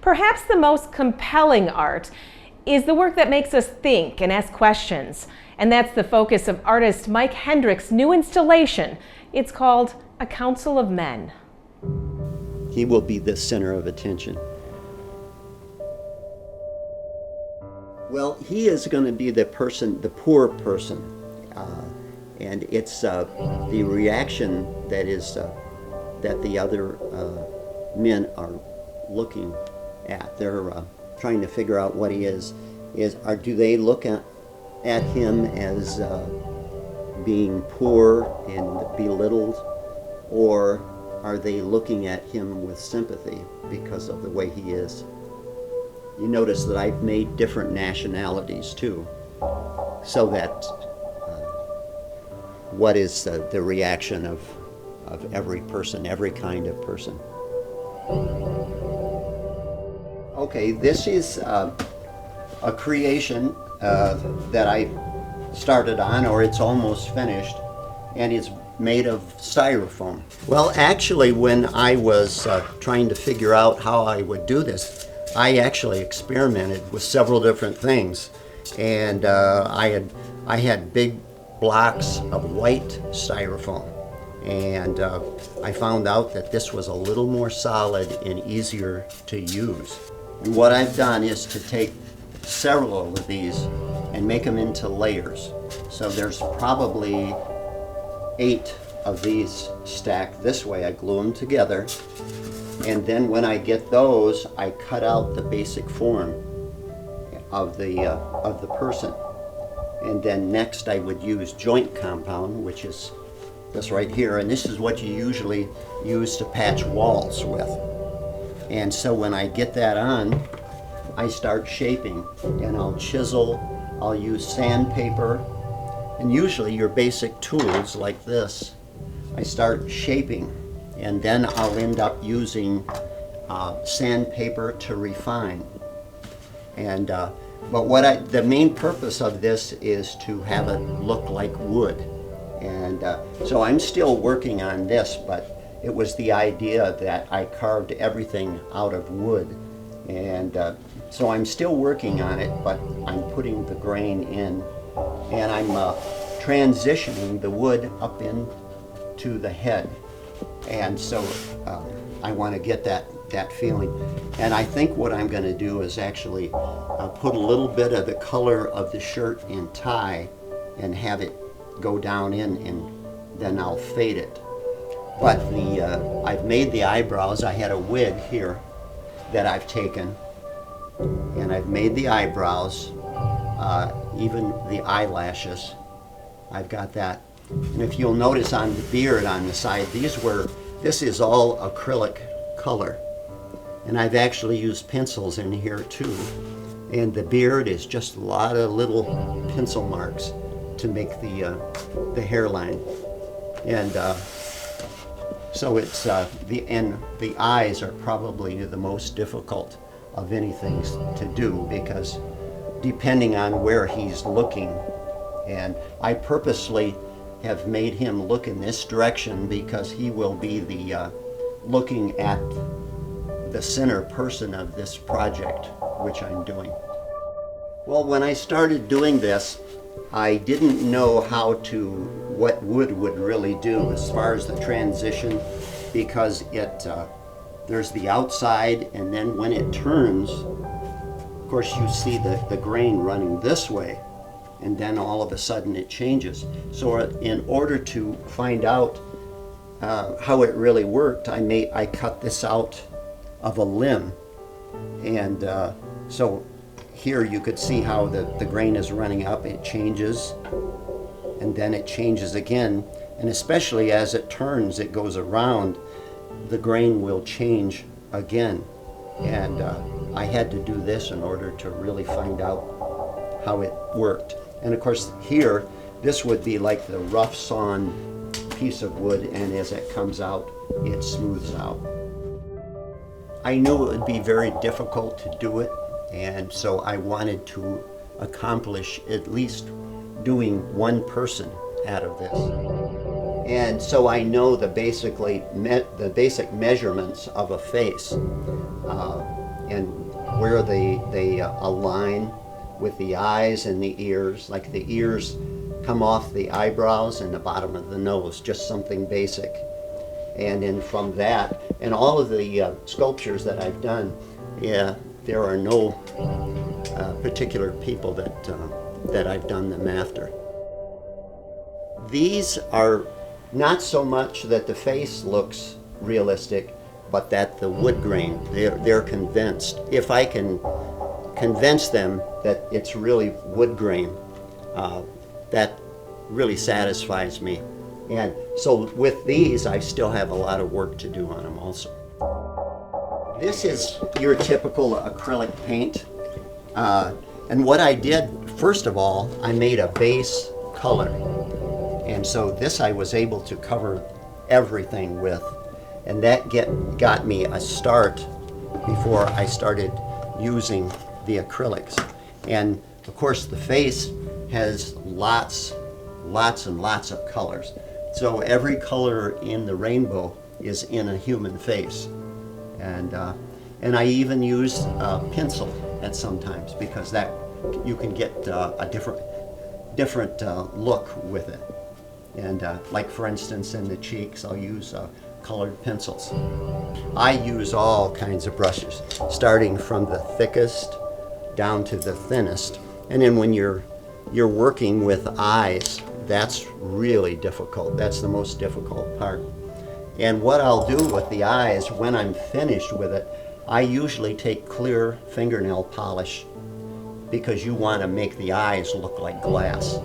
Perhaps the most compelling art is the work that makes us think and ask questions. And that's the focus of artist Mike Hendrix's new installation. It's called A Council of Men. He will be the center of attention. Well, he is going to be the person, the poor person. And it's the reaction that is that the other men are looking at. They're trying to figure out what he is. Do they look at him as being poor and belittled, or are they looking at him with sympathy because of the way he is? You notice that I've made different nationalities too, so that what is the reaction of every person, every kind of person. Okay, this is a creation that I started on, or it's almost finished, and it's made of styrofoam. Well, actually, when I was trying to figure out how I would do this, I actually experimented with several different things, and I had big blocks of white styrofoam, and I found out that this was a little more solid and easier to use. And what I've done is to take several of these and make them into layers. So there's probably 8 of these stacked this way. I glue them together, and then when I get those, I cut out the basic form of the person. And then next I would use joint compound, which is this right here, and this is what you usually use to patch walls with. And so when I get that on, I start shaping, and I'll chisel, I'll use sandpaper, and usually your basic tools like this. I start shaping, and then I'll end up using sandpaper to refine. And but the main purpose of this is to have it look like wood. And so I'm still working on this, but it was the idea that I carved everything out of wood. And so I'm still working on it, but I'm putting the grain in, and I'm transitioning the wood up into the head. And so I want to get that feeling. And I think what I'm going to do is actually put a little bit of the color of the shirt and tie and have it go down in, and then I'll fade it. But I've made the eyebrows. I had a wig here that I've taken, and I've made the eyebrows, even the eyelashes. I've got that. And if you'll notice on the beard on the side, this is all acrylic color. And I've actually used pencils in here too. And the beard is just a lot of little pencil marks to make the hairline. And so it's the eyes are probably the most difficult of anything to do, because depending on where he's looking, and I purposely have made him look in this direction because he will be the looking at the center person of this project, which I'm doing. Well, when I started doing this, I didn't know what wood would really do as far as the transition, because there's the outside, and then when it turns, of course you see the grain running this way, and then all of a sudden it changes. So in order to find out how it really worked, I cut this out of a limb, and so here you could see how the grain is running up. It changes, and then it changes again, and especially as it turns, it goes around, the grain will change again. And I had to do this in order to really find out how it worked. And of course here, this would be like the rough sawn piece of wood, and as it comes out, it smooths out. I knew it would be very difficult to do it, and so I wanted to accomplish at least doing one person out of this. And so I know the basic measurements of a face, and where they align with the eyes and the ears, like the ears come off the eyebrows and the bottom of the nose, just something basic. And then from that, and all of the sculptures that I've done, yeah, there are no particular people that I've done them after. These are not so much that the face looks realistic, but that the wood grain, they're convinced. If I can convince them that it's really wood grain, that really satisfies me. And so with these, I still have a lot of work to do on them also. This is your typical acrylic paint. And what I did, first of all, I made a base color. And so this I was able to cover everything with. And that got me a start before I started using the acrylics. And of course the face has lots and lots of colors. So every color in the rainbow is in a human face. And I even use pencil at sometimes, because that you can get a different look with it. And like for instance in the cheeks, I'll use colored pencils. I use all kinds of brushes, starting from the thickest down to the thinnest. And then when you're working with eyes, that's really difficult. That's the most difficult part. And what I'll do with the eyes, when I'm finished with it, I usually take clear fingernail polish, because you want to make the eyes look like glass.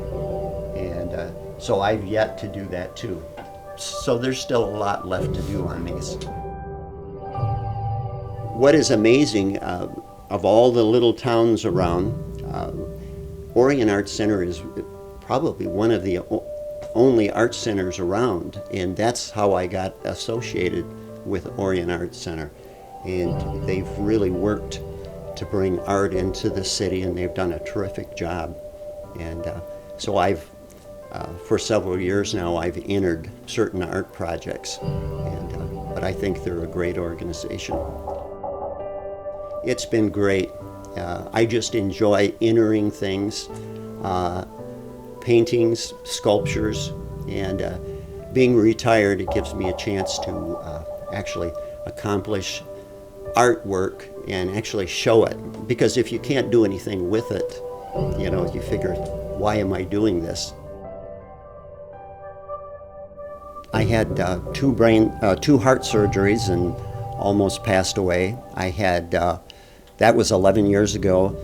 And so I've yet to do that too. So there's still a lot left to do on these. What is amazing, of all the little towns around, Orion Art Center is probably one of the only art centers around, and that's how I got associated with Orion Art Center. And they've really worked to bring art into the city, and they've done a terrific job. And so I've, for several years now, I've entered certain art projects, but I think they're a great organization. It's been great. I just enjoy entering things, paintings, sculptures, and being retired, it gives me a chance to actually accomplish artwork and actually show it. Because if you can't do anything with it, you figure, why am I doing this? I had two heart surgeries and almost passed away. I had, that was 11 years ago.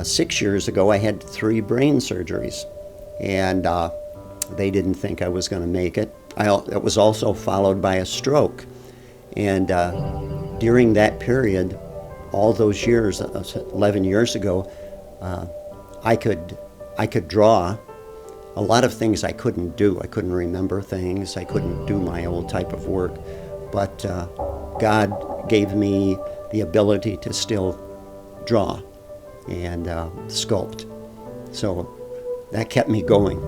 6 years ago, I had 3 brain surgeries, and they didn't think I was going to make it. It was also followed by a stroke. And during that period, all those years, 11 years ago, I could draw. A lot of things I couldn't do. I couldn't remember things. I couldn't do my old type of work. But God gave me the ability to still draw and sculpt. So that kept me going.